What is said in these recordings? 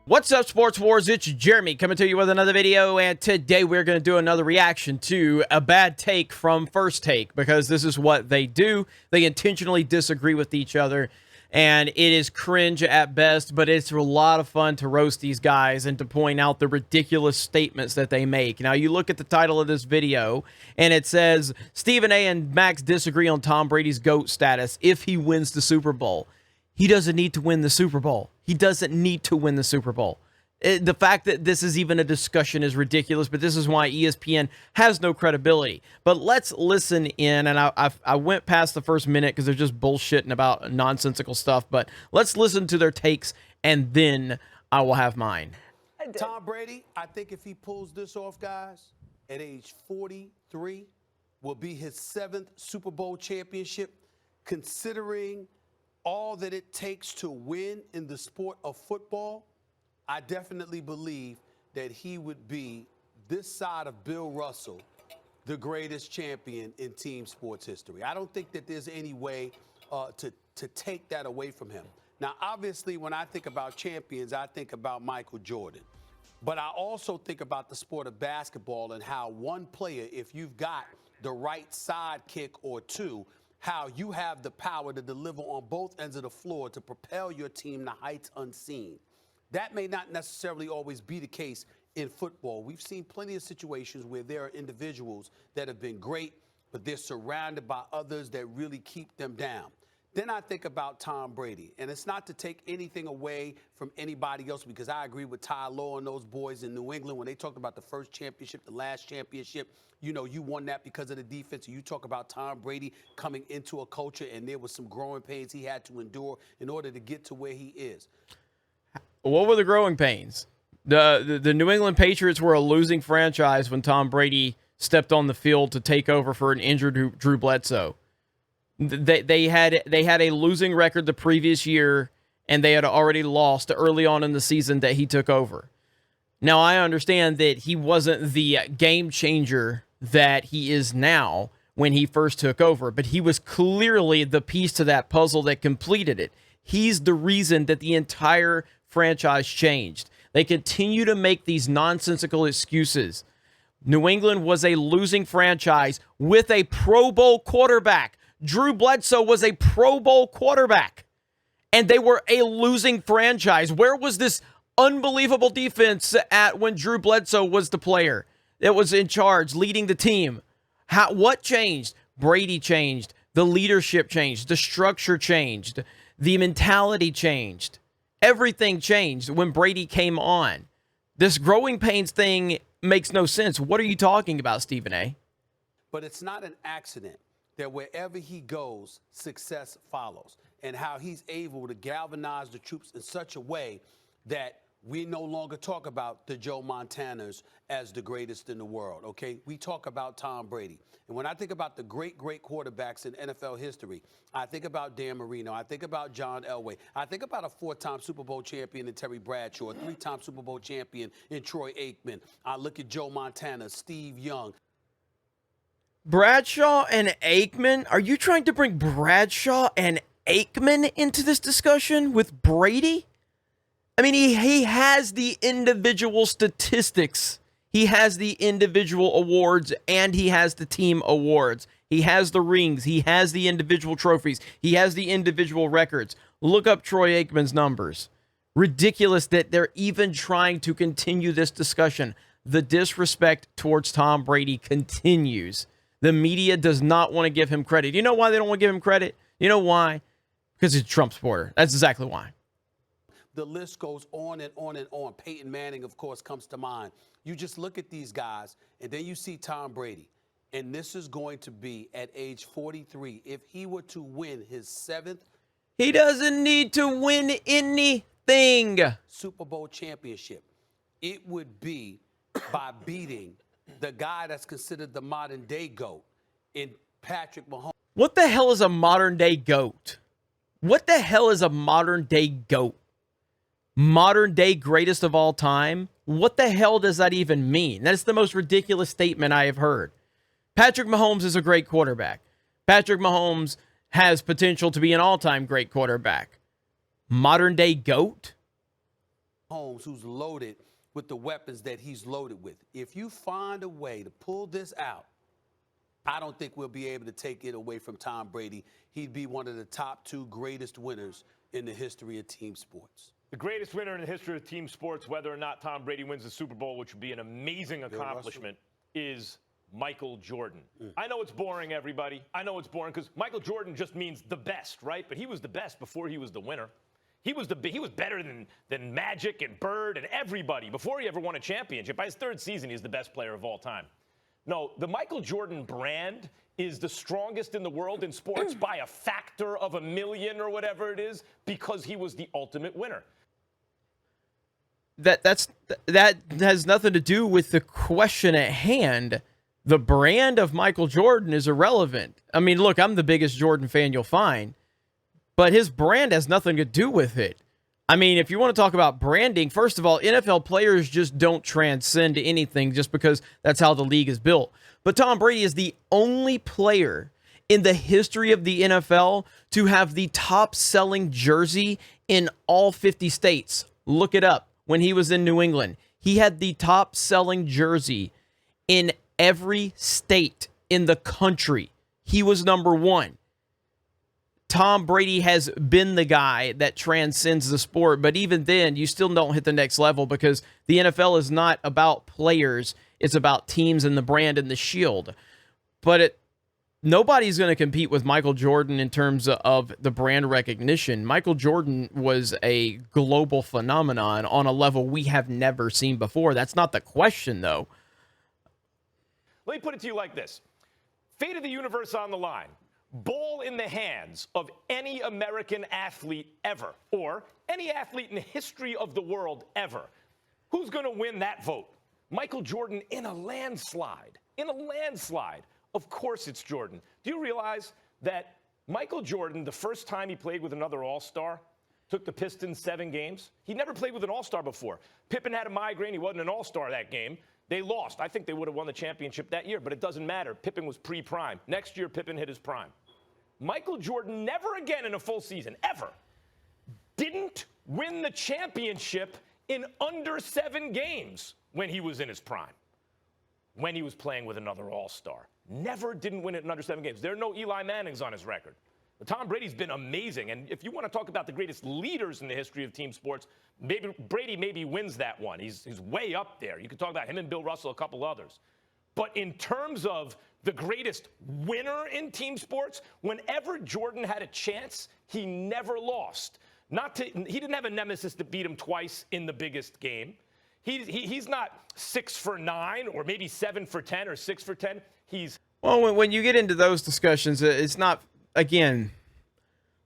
What's up, Sports Wars? It's Jeremy coming to you with another video, and today we're going to do another reaction to a bad take from First Take, because this is what they do. They intentionally disagree with each other, and it is cringe at best, but it's a lot of fun to roast these guys and to point out the ridiculous statements that they make. Now, you look at the title of this video, and it says, Stephen A. and Max disagree on Tom Brady's GOAT status if he wins the Super Bowl. He doesn't need to win the Super Bowl. He doesn't need to win the Super Bowl. The fact that this is even a discussion is ridiculous, but this is why ESPN has no credibility. But let's listen in, and I went past the first minute because they're just bullshitting about nonsensical stuff, but let's listen to their takes, and then I will have mine. Tom Brady, I think if he pulls this off, guys, at age 43, will be his 7th Super Bowl championship, considering all that it takes to win in the sport of football. I definitely believe that he would be, this side of Bill Russell, the greatest champion in team sports history. I don't think that there's any way to take that away from him. Now, obviously, when I think about champions, I think about Michael Jordan. But I also think about the sport of basketball and how one player, if you've got the right sidekick or two, how you have the power to deliver on both ends of the floor to propel your team to heights unseen. That may not necessarily always be the case in football. We've seen plenty of situations where there are individuals that have been great, but they're surrounded by others that really keep them down. Then I think about Tom Brady, and it's not to take anything away from anybody else, because I agree with Ty Law and those boys in New England when they talked about the first championship, the last championship. You know, you won that because of the defense. You talk about Tom Brady coming into a culture, and there was some growing pains he had to endure in order to get to where he is. What were the growing pains? The New England Patriots were a losing franchise when Tom Brady stepped on the field to take over for an injured Drew Bledsoe. They had a losing record the previous year, and they had already lost early on in the season that he took over. Now, I understand that he wasn't the game changer that he is now when he first took over, but he was clearly the piece to that puzzle that completed it. He's the reason that the entire franchise changed. They continue to make these nonsensical excuses. New England was a losing franchise with a Pro Bowl quarterback. Drew Bledsoe was a Pro Bowl quarterback, and they were a losing franchise. Where was this unbelievable defense at when Drew Bledsoe was the player that was in charge, leading the team? What changed? Brady changed. The leadership changed. The structure changed. The mentality changed. Everything changed when Brady came on. This growing pains thing makes no sense. What are you talking about, Stephen A? But it's not an accident that wherever he goes, success follows, and how he's able to galvanize the troops in such a way that we no longer talk about the Joe Montanas as the greatest in the world, okay? We talk about Tom Brady. And when I think about the great quarterbacks in NFL history, I think about Dan Marino, I think about John Elway, I think about a 4-time Super Bowl champion in Terry Bradshaw, a 3-time Super Bowl champion in Troy Aikman. I look at Joe Montana, Steve Young. Bradshaw and Aikman? Are you trying to bring Bradshaw and Aikman into this discussion with Brady? I mean, he has the individual statistics. He has the individual awards, and he has the team awards. He has the rings. He has the individual trophies. He has the individual records. Look up Troy Aikman's numbers. Ridiculous that they're even trying to continue this discussion. The disrespect towards Tom Brady continues. The media does not want to give him credit. You know why they don't want to give him credit? You know why? Because he's a Trump supporter. That's exactly why. The list goes on and on and on. Peyton Manning, of course, comes to mind. You just look at these guys, and then you see Tom Brady. And this is going to be at age 43. If he were to win his 7th, he doesn't need to win anything. Super Bowl championship, it would be by beating the guy that's considered the modern day GOAT in Patrick Mahomes. What the hell is a modern day GOAT? What the hell is a modern day GOAT? Modern day greatest of all time? What the hell does that even mean? That's the most ridiculous statement I have heard. Patrick Mahomes is a great quarterback. Patrick Mahomes has potential to be an all-time great quarterback. Modern day GOAT? Holmes, who's loaded with the weapons that he's loaded with. If you find a way to pull this out, I don't think we'll be able to take it away from Tom Brady. He'd be one of the top 2 greatest winners in the history of team sports. The greatest winner in the history of team sports, whether or not Tom Brady wins the Super Bowl, which would be an amazing accomplishment, is Michael Jordan. I know it's boring, everybody. I know it's boring because Michael Jordan just means the best, right? But he was the best before he was the winner. He was better than Magic and Bird and everybody before he ever won a championship. By his 3rd season, he's the best player of all time. No, the Michael Jordan brand is the strongest in the world in sports by a factor of 1,000,000 or whatever it is because he was the ultimate winner. That has nothing to do with the question at hand. The brand of Michael Jordan is irrelevant. I mean, look, I'm the biggest Jordan fan you'll find, but his brand has nothing to do with it. I mean, if you want to talk about branding, first of all, NFL players just don't transcend anything just because that's how the league is built. But Tom Brady is the only player in the history of the NFL to have the top-selling jersey in all 50 states. Look it up. When he was in New England, he had the top-selling jersey in every state in the country. He was number 1. Tom Brady has been the guy that transcends the sport, but even then, you still don't hit the next level because the NFL is not about players. It's about teams and the brand and the shield. But nobody's going to compete with Michael Jordan in terms of the brand recognition. Michael Jordan was a global phenomenon on a level we have never seen before. That's not the question, though. Let me put it to you like this. Fate of the universe on the line. Ball in the hands of any American athlete ever, or any athlete in the history of the world ever. Who's going to win that vote? Michael Jordan in a landslide. In a landslide. Of course it's Jordan. Do you realize that Michael Jordan, the first time he played with another All-Star, took the Pistons 7 games? He never played with an All-Star before. Pippen had a migraine. He wasn't an All-Star that game. They lost. I think they would have won the championship that year, but it doesn't matter. Pippen was pre-prime. Next year, Pippen hit his prime. Michael Jordan never again in a full season, ever, didn't win the championship in under 7 games when he was in his prime, when he was playing with another All-Star. Never didn't win it in under 7 games. There are no Eli Mannings on his record. But Tom Brady's been amazing. And if you want to talk about the greatest leaders in the history of team sports, Brady wins that one. He's way up there. You could talk about him and Bill Russell, a couple others. But in terms of the greatest winner in team sports, whenever Jordan had a chance, he never lost. He didn't have a nemesis to beat him twice in the biggest game. He's not 6 for 9 or maybe 7 for 10 or 6 for 10. Well, when you get into those discussions, it's not, again,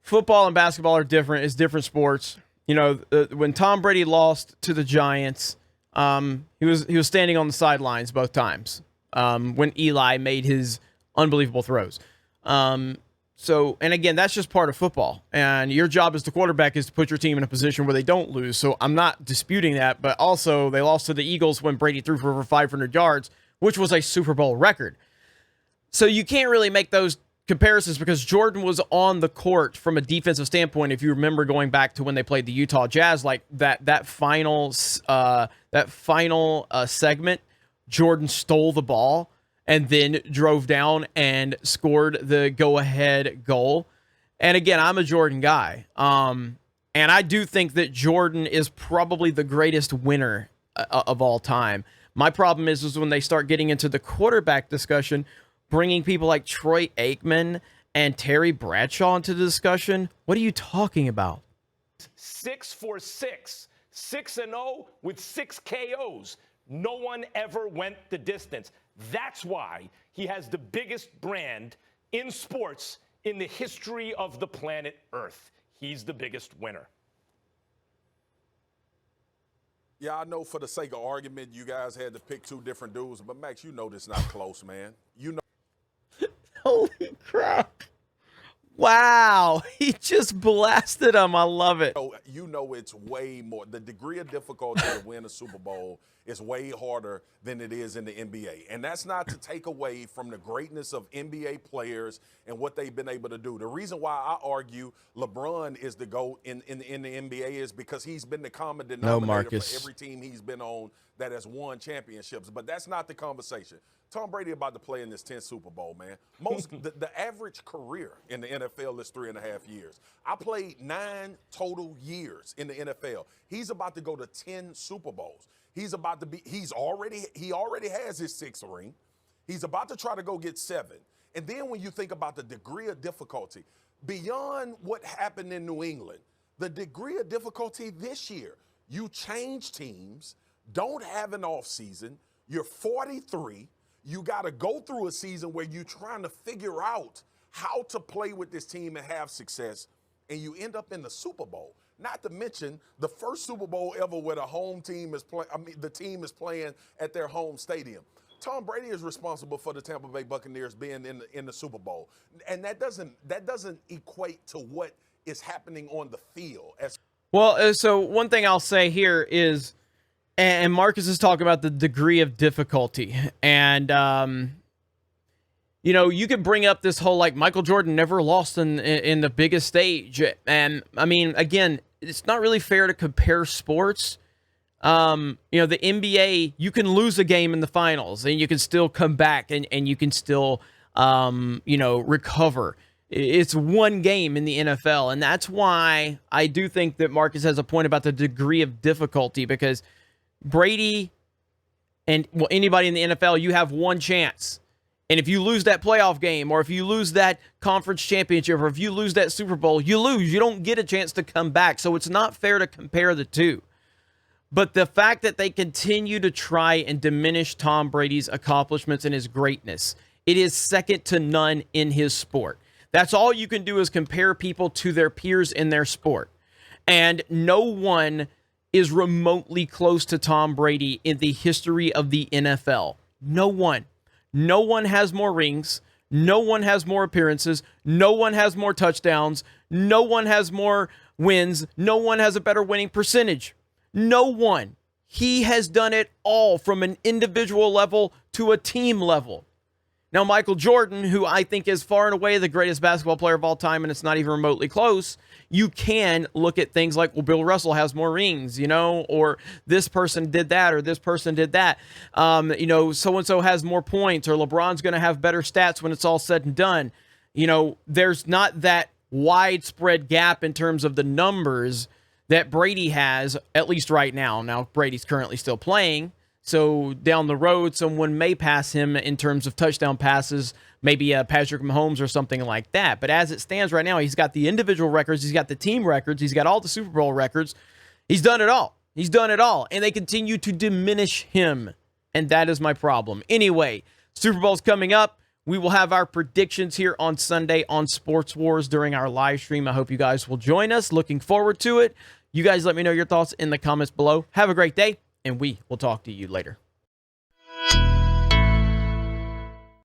football and basketball are different. It's different sports. You know, when Tom Brady lost to the Giants, he was standing on the sidelines both times when Eli made his unbelievable throws. So, and again, that's just part of football. And your job as the quarterback is to put your team in a position where they don't lose. So I'm not disputing that. But also, they lost to the Eagles when Brady threw for over 500 yards, which was a Super Bowl record. So you can't really make those comparisons because Jordan was on the court from a defensive standpoint. If you remember going back to when they played the Utah Jazz, like that final segment, Jordan stole the ball and then drove down and scored the go-ahead goal. And again, I'm a Jordan guy. And I do think that Jordan is probably the greatest winner of all time. My problem is when they start getting into the quarterback discussion, bringing people like Troy Aikman and Terry Bradshaw into the discussion. What are you talking about? 6 for 6, 6-0 with 6 KOs. No one ever went the distance. That's why he has the biggest brand in sports in the history of the planet Earth. He's the biggest winner. Yeah, I know for the sake of argument, you guys had to pick 2 different dudes, but Max, you know this is not close, man. You know. Holy crap. Wow. He just blasted him. I love it. you know it's way more. The degree of difficulty to win a Super Bowl is way harder than it is in the NBA. And that's not to take away from the greatness of NBA players and what they've been able to do. The reason why I argue LeBron is the GOAT in the NBA is because he's been the common denominator for every team he's been on that has won championships. But that's not the conversation. Tom Brady about to play in this 10th Super Bowl, man. The average career in the NFL is 3.5 years. I played 9 total years in the NFL. He's about to go to 10 Super Bowls. He already has his 6th ring. He's about to try to go get 7. And then when you think about the degree of difficulty, beyond what happened in New England, the degree of difficulty this year, you change teams, don't have an offseason, you're 43, you got to go through a season where you're trying to figure out how to play with this team and have success, and you end up in the Super Bowl. Not to mention the first Super Bowl ever where the home team is the team is playing at their home stadium. Tom Brady is responsible for the Tampa Bay Buccaneers being in the Super Bowl, and that doesn't equate to what is happening on the field. So one thing I'll say here is, and Marcus is talking about the degree of difficulty, and you could bring up this whole like Michael Jordan never lost in the biggest stage, and I mean, again, it's not really fair to compare sports. The NBA, you can lose a game in the finals and you can still come back and you can still, recover. It's one game in the NFL. And that's why I do think that Marcus has a point about the degree of difficulty, because Brady and anybody in the NFL, you have one chance. And if you lose that playoff game, or if you lose that conference championship, or if you lose that Super Bowl, you lose. You don't get a chance to come back. So it's not fair to compare the two. But the fact that they continue to try and diminish Tom Brady's accomplishments and his greatness, it is second to none in his sport. That's all you can do is compare people to their peers in their sport. And no one is remotely close to Tom Brady in the history of the NFL. No one. No one has more rings. No one has more appearances. No one has more touchdowns. No one has more wins. No one has a better winning percentage. No one. He has done it all from an individual level to a team level. Now, Michael Jordan, who I think is far and away the greatest basketball player of all time, and it's not even remotely close, you can look at things like, well, Bill Russell has more rings, or this person did that, or this person did that. So-and-so has more points, or LeBron's going to have better stats when it's all said and done. There's not that widespread gap in terms of the numbers that Brady has, at least right now. Now, Brady's currently still playing, so down the road, someone may pass him in terms of touchdown passes, maybe Patrick Mahomes or something like that. But as it stands right now, he's got the individual records, he's got the team records, he's got all the Super Bowl records. He's done it all. He's done it all. And they continue to diminish him. And that is my problem. Anyway, Super Bowl's coming up. We will have our predictions here on Sunday on Sports Wars during our live stream. I hope you guys will join us. Looking forward to it. You guys let me know your thoughts in the comments below. Have a great day, and we will talk to you later.